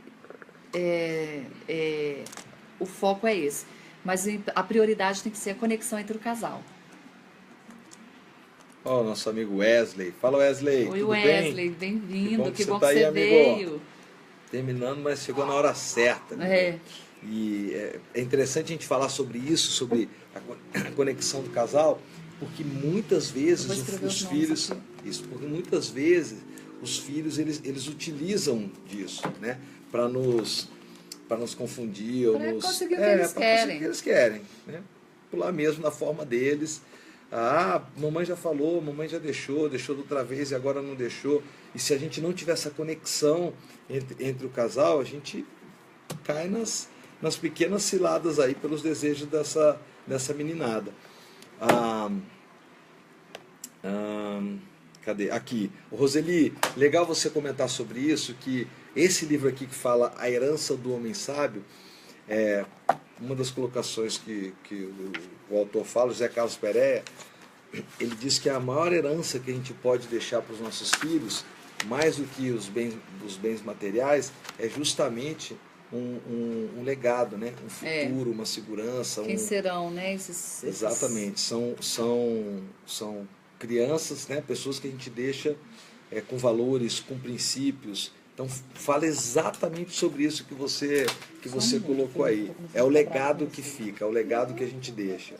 o foco é esse. Mas a prioridade tem que ser a conexão entre o casal. Ó, nosso amigo Wesley. Fala, Wesley. Oi, Tudo Wesley, bem? bem-vindo. Que bom tá que aí, você amigo. veio. Terminando, mas chegou na hora certa. Né? E é interessante a gente falar sobre isso, sobre a conexão do casal, porque muitas vezes os filhos, porque muitas vezes os filhos eles utilizam disso, né, para nos confundir ou nos conseguir o que eles querem. Conseguir o que eles querem, né? Pular mesmo na forma deles. Ah, mamãe já falou, mamãe já deixou da outra vez e agora não deixou. E se a gente não tiver essa conexão entre o casal, a gente cai nas pequenas ciladas aí pelos desejos dessa meninada. Cadê? Aqui. Roseli, legal você comentar sobre isso, que esse livro aqui que fala A Herança do Homem Sábio, uma das colocações que o autor fala, José Carlos Pereira, ele diz que a maior herança que a gente pode deixar para os nossos filhos, mais do que os bens materiais, é justamente um legado, né? Um futuro, uma segurança. Quem serão, né? Exatamente. São crianças, né? Pessoas que a gente deixa com valores, com princípios. Então fala exatamente sobre isso que você colocou aí. É o legado que fica, é o legado que a gente deixa.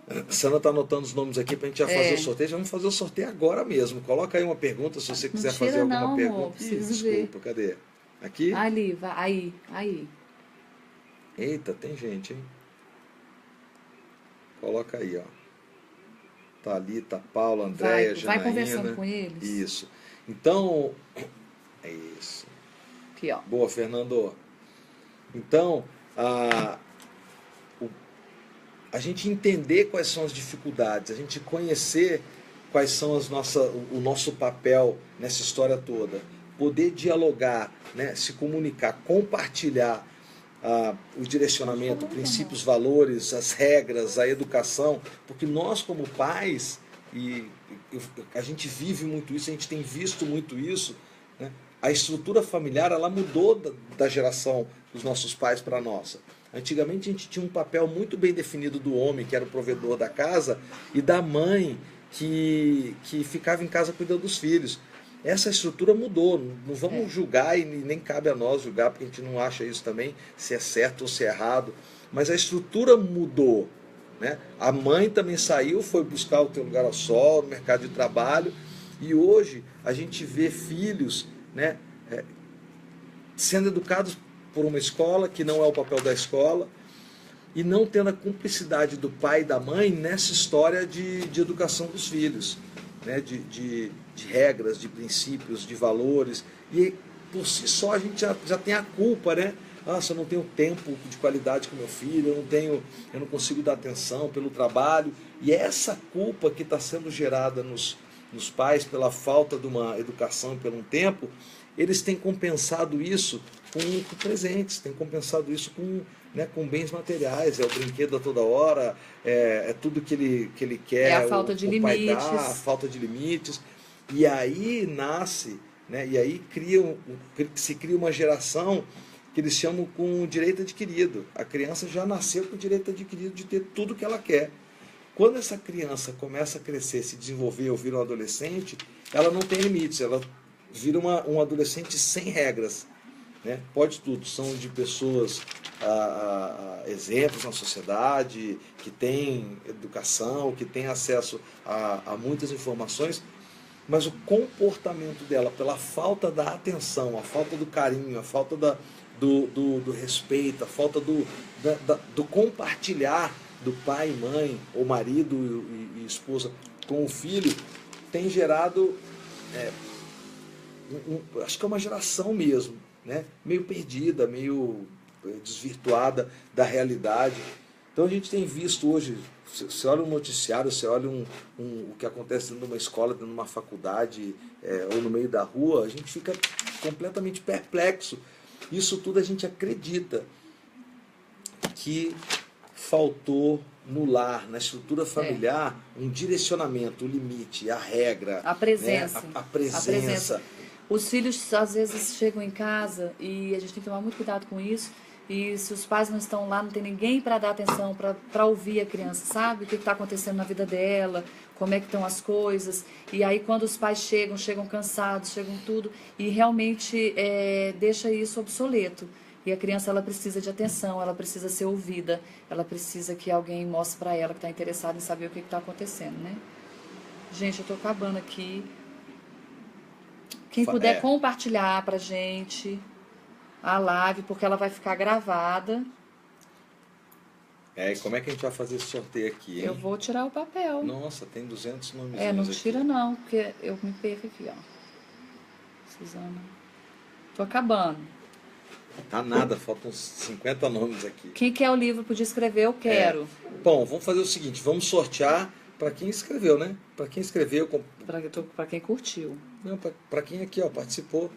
A Sandra está anotando os nomes aqui para a gente já fazer o sorteio. Já vamos fazer o sorteio agora mesmo. Coloca aí uma pergunta se você quiser fazer alguma pergunta. Desculpa, cadê? Aqui? Ali, aí. Eita, tem gente, hein? Coloca aí, ó. Thalita, Paula, Andréia, Janaína. Vai conversando com eles. Isso. Então, é isso. Aqui, ó. Boa, Fernando. Então, a gente entender quais são as dificuldades, a gente conhecer quais são o nosso papel nessa história toda, poder dialogar, né, se comunicar, compartilhar o direcionamento, princípios, valores, as regras, a educação, porque nós como pais, a gente vive muito isso, a gente tem visto muito isso, né? A estrutura familiar ela mudou da geração dos nossos pais para a nossa. Antigamente a gente tinha um papel muito bem definido do homem, que era o provedor da casa, e da mãe, que ficava em casa cuidando dos filhos. Essa estrutura mudou, não vamos julgar e nem cabe a nós julgar, porque a gente não acha isso também, se é certo ou se é errado, mas a estrutura mudou, né? A mãe também saiu, foi buscar o teu lugar ao sol, no mercado de trabalho, e hoje a gente vê filhos, né, sendo educados por uma escola, que não é o papel da escola, e não tendo a cumplicidade do pai e da mãe nessa história de educação dos filhos, né, de regras, de princípios, de valores, e por si só a gente já tem a culpa, né? Nossa, eu não tenho tempo de qualidade com meu filho, eu não consigo dar atenção pelo trabalho, e essa culpa que está sendo gerada nos pais pela falta de uma educação por um tempo, eles têm compensado isso com presentes, tem compensado isso com, né, com bens materiais, é o brinquedo a toda hora, é tudo que ele quer, É a falta de o pai limites. dá, a falta de limites. E aí nasce, né, e aí se cria uma geração que eles chamam com direito adquirido. A criança já nasceu com o direito adquirido de ter tudo que ela quer. Quando essa criança começa a crescer, se desenvolver ou vira um adolescente, ela não tem limites, ela vira um adolescente sem regras. Né? Pode tudo, são de pessoas, exemplos na sociedade, que têm educação, que têm acesso a muitas informações, mas o comportamento dela, pela falta da atenção, a falta do carinho, a falta do respeito, a falta do compartilhar do pai e mãe, ou marido e esposa com o filho, tem gerado, acho que é uma geração mesmo, né? Meio perdida, meio desvirtuada da realidade. Então a gente tem visto hoje, você olha um noticiário, você olha o que acontece dentro de uma escola, dentro de uma faculdade, ou no meio da rua, a gente fica completamente perplexo. Isso tudo a gente acredita que faltou no lar, na estrutura familiar, um direcionamento, um limite, a regra, a presença. Né? A presença. Os filhos às vezes chegam em casa e a gente tem que tomar muito cuidado com isso. E se os pais não estão lá, não tem ninguém para dar atenção, para ouvir a criança, sabe? O que está acontecendo na vida dela, como é que estão as coisas. E aí quando os pais chegam cansados, chegam tudo, e realmente deixa isso obsoleto. E a criança, ela precisa de atenção, ela precisa ser ouvida, ela precisa que alguém mostre para ela que está interessado em saber o que está acontecendo, né? Gente, eu estou acabando aqui. Quem puder compartilhar pra gente a live, porque ela vai ficar gravada. E como é que a gente vai fazer esse sorteio aqui, hein? Eu vou tirar o papel. Nossa, tem 200 nomes. Não tira não, porque eu me perco aqui, ó. Suzana. Tô acabando. Tá nada, faltam uns 50 nomes aqui. Quem quer o livro podia escrever, eu quero. Bom, vamos fazer o seguinte, vamos sortear para quem escreveu, né? Para quem escreveu. Para quem curtiu. Não, para quem aqui, ó, participou.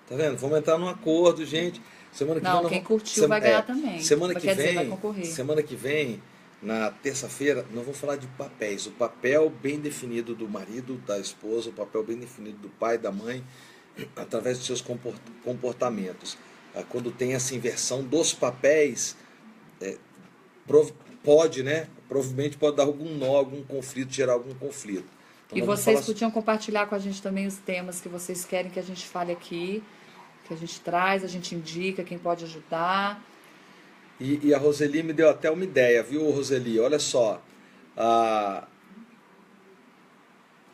Tá vendo? Vamos entrar num acordo, gente. Semana que vem quem curtiu vai ganhar também. Semana que vem, vai concorrer. Semana que vem, na terça-feira, nós vamos falar de papéis. O papel bem definido do marido, da esposa, o papel bem definido do pai, da mãe, através dos seus comportamentos. Quando tem essa inversão dos papéis, pode, né? Provavelmente pode dar algum nó, algum conflito, gerar algum conflito. Então, e vocês podiam compartilhar com a gente também os temas que vocês querem que a gente fale aqui, que a gente traz, a gente indica quem pode ajudar. E a Roseli me deu até uma ideia, viu, Roseli? Olha só, a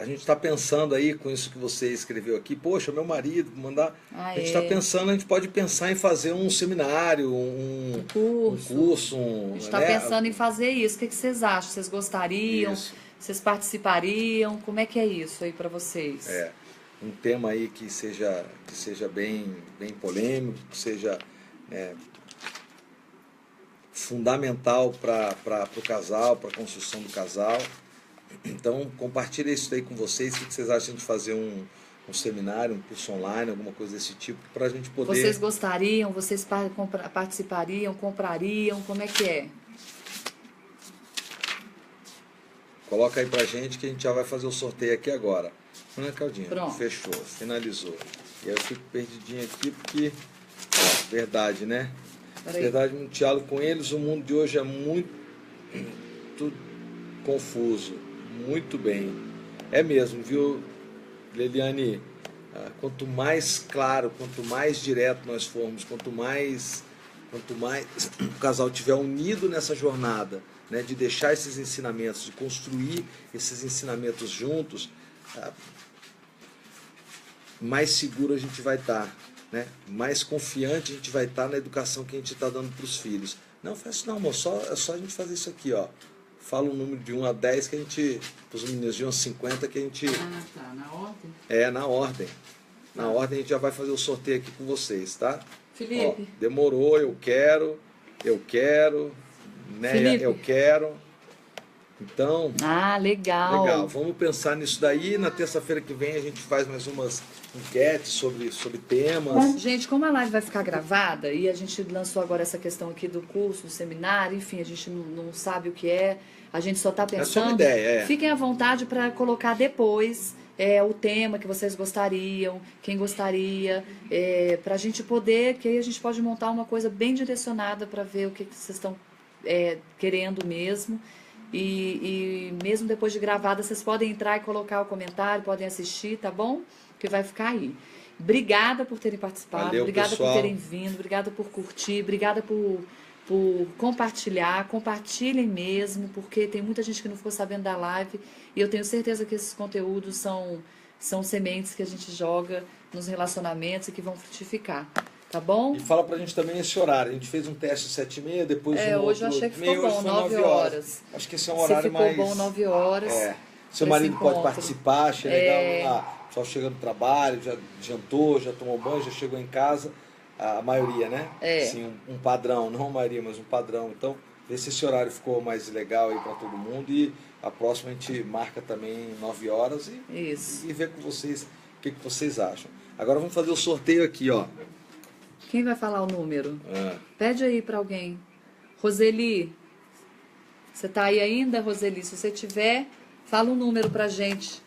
gente está pensando aí com isso que você escreveu aqui, poxa, meu marido, mandar. A gente está pensando, a gente pode pensar em fazer um seminário, um curso. A gente está pensando em fazer isso. O que vocês acham? Vocês gostariam? Isso. Vocês participariam? Como é que é isso aí para vocês? Um tema aí que seja bem polêmico, que seja fundamental para o casal, para a construção do casal. Então, compartilhe isso aí com vocês. O que vocês acham de fazer um seminário, um curso online, alguma coisa desse tipo, para a gente poder... Vocês gostariam? Vocês participariam? Comprariam? Como é que é? Coloca aí pra gente que a gente já vai fazer o sorteio aqui agora. Não é, Claudinha? Pronto. Fechou, finalizou. E aí eu fico perdidinho aqui porque... verdade, né? Verdade, no diálogo com eles, o mundo de hoje é muito confuso. Muito bem. É mesmo, viu, Leliane? Quanto mais claro, quanto mais direto nós formos, quanto mais o casal estiver unido nessa jornada, né, de deixar esses ensinamentos, de construir esses ensinamentos juntos, mais seguro a gente vai estar, né? Mais confiante a gente vai estar na educação que a gente está dando para os filhos. Não faz isso não, amor, é só a gente fazer isso aqui, ó. Fala um número de 1 a 10 que a gente, os meninos de 1 a 50 que a gente... tá, na ordem? Na ordem. Na ordem a gente já vai fazer o sorteio aqui com vocês, tá? Felipe. Ó, demorou, eu quero, né? Felipe. Eu quero. Então, legal. Vamos pensar nisso daí. Na terça-feira que vem a gente faz mais umas enquetes sobre temas. Gente, como a live vai ficar gravada e a gente lançou agora essa questão aqui do curso, do seminário, enfim, a gente não sabe o que é, a gente só está pensando. É só uma ideia, Fiquem à vontade para colocar depois o tema que vocês gostariam, quem gostaria, para a gente poder, que aí a gente pode montar uma coisa bem direcionada para ver o que vocês estão querendo mesmo. E mesmo depois de gravada, vocês podem entrar e colocar o comentário, podem assistir, tá bom? Que vai ficar aí. Obrigada por terem participado, Valeu, obrigada pessoal. por terem vindo, obrigada por curtir, obrigada por compartilhar, compartilhem mesmo, porque tem muita gente que não ficou sabendo da live e eu tenho certeza que esses conteúdos são sementes que a gente joga nos relacionamentos e que vão frutificar. Tá bom? E fala pra gente também esse horário. A gente fez um teste 7h30, depois hoje outro eu achei que ficou meio, bom, hoje foi 9 horas. Acho que esse é um horário ficou mais... bom 9 horas. Seu pra esse marido pode encontro. participar, achei legal lá. O pessoal chega do trabalho, já jantou, já tomou banho, já chegou em casa. A maioria, né? Sim, um padrão, não a maioria, mas um padrão. Então, vê se esse horário ficou mais legal aí para todo mundo. E a próxima a gente marca também 9 horas e vê com vocês o que vocês acham. Agora vamos fazer o sorteio aqui, ó. Quem vai falar o número? Pede aí para alguém. Roseli, você tá aí ainda, Roseli? Se você tiver, fala um número pra gente.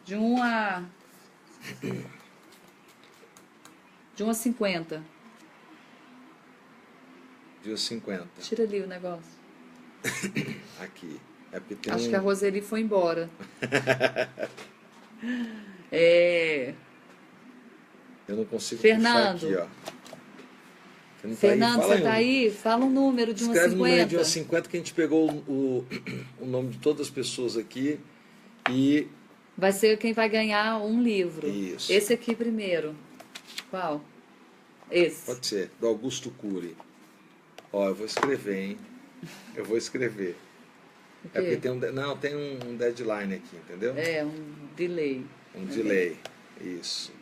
De 1 a 50. De 50. Tira ali o negócio. Aqui. É porque tem Acho que a Roseli foi embora. Eu não consigo Fernando. puxar aqui, ó. Fernando, você tá aí? Fala um número de 1 a 50. Escreve um número de 1 a 50 que a gente pegou o nome de todas as pessoas aqui e... Vai ser quem vai ganhar um livro. Isso. Esse aqui primeiro. Qual? Esse. Pode ser, do Augusto Cury. Ó, eu vou escrever, hein? Eu vou escrever. É porque tem um deadline aqui, entendeu? Um delay. Um delay, isso.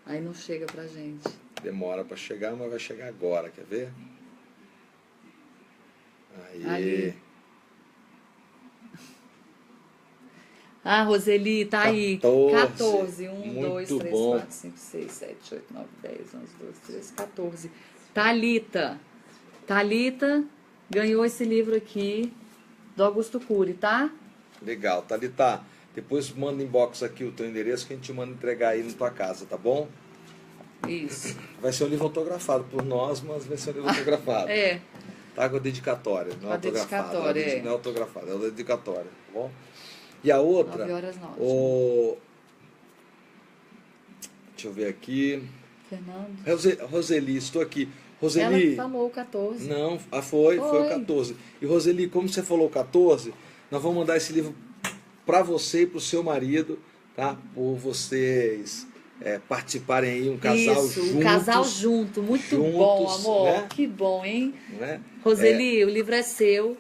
Aí não chega pra gente. Demora pra chegar, mas vai chegar agora, quer ver? Aí. Ali. Roseli, tá aí. 14. 1, 2, 3, 4, 5, 6, 7, 8, 9, 10, 11, 12, 13, 14. Thalita ganhou esse livro aqui do Augusto Cury, tá? Legal, Thalita. Depois manda inbox aqui o teu endereço que a gente manda entregar aí na tua casa, tá bom? Isso. Vai ser um livro autografado por nós, mas vai ser um livro autografado. Tá com a dedicatória, não é autografado. Não é autografado, é uma dedicatória, tá bom? E a outra... 9 horas 9. Deixa eu ver aqui. Fernando. Roseli, estou aqui. Roseli... Ela que falou o 14. Não, foi o 14. E Roseli, como você falou o 14, nós vamos mandar esse livro para você e para o seu marido, tá? Por vocês participarem aí, um casal juntos. Um casal junto, muito bom, amor. Né? Que bom, hein? Né? Roseli, o livro é seu.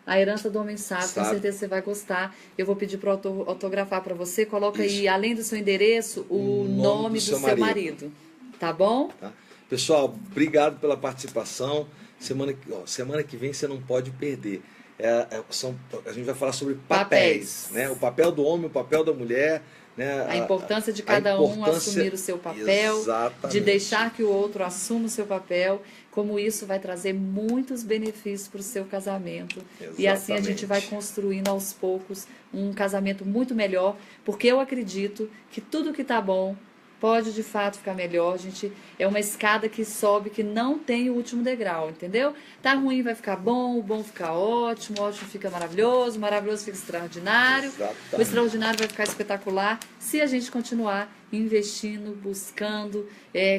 A Herança do Homem Sábio, com certeza você vai gostar. Eu vou pedir para autografar para você. Coloca aí, além do seu endereço, o nome do seu marido. Tá bom? Tá. Pessoal, obrigado pela participação. Semana que vem você não pode perder. A gente vai falar sobre papéis. Né? O papel do homem, o papel da mulher. Né? A importância de cada um assumir o seu papel. Exatamente. De deixar que o outro assuma o seu papel. Como isso vai trazer muitos benefícios para o seu casamento. Exatamente. E assim a gente vai construindo aos poucos um casamento muito melhor. Porque eu acredito que tudo que está bom pode de fato ficar melhor. Gente, é uma escada que sobe, que não tem o último degrau, entendeu? Tá ruim, vai ficar bom, o bom fica ótimo, o ótimo fica maravilhoso, o maravilhoso fica extraordinário. Exatamente. O extraordinário vai ficar espetacular se a gente continuar investindo, buscando,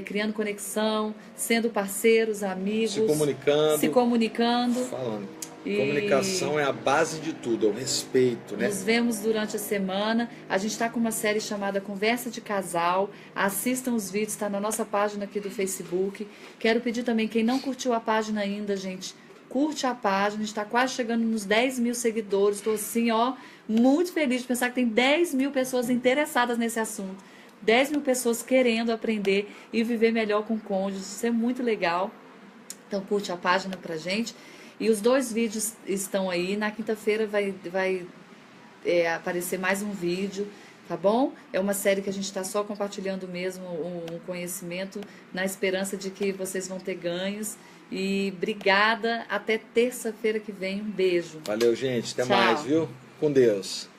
criando conexão, sendo parceiros, amigos, se comunicando. Falando. Comunicação é a base de tudo, é o respeito, né? Nos vemos durante a semana. A gente está com uma série chamada Conversa de Casal. Assistam os vídeos, está na nossa página aqui do Facebook. Quero pedir também, quem não curtiu a página ainda, gente, curte a página. A gente está quase chegando nos 10 mil seguidores. Estou assim, muito feliz de pensar que tem 10 mil pessoas interessadas nesse assunto. 10 mil pessoas querendo aprender e viver melhor com cônjuges. Isso é muito legal. Então curte a página pra gente. E os 2 vídeos estão aí. Na quinta-feira vai aparecer mais um vídeo, tá bom? É uma série que a gente está só compartilhando mesmo um conhecimento, na esperança de que vocês vão ter ganhos. E obrigada, até terça-feira que vem. Um beijo. Valeu, gente. Até Tchau. mais, viu? Com Deus.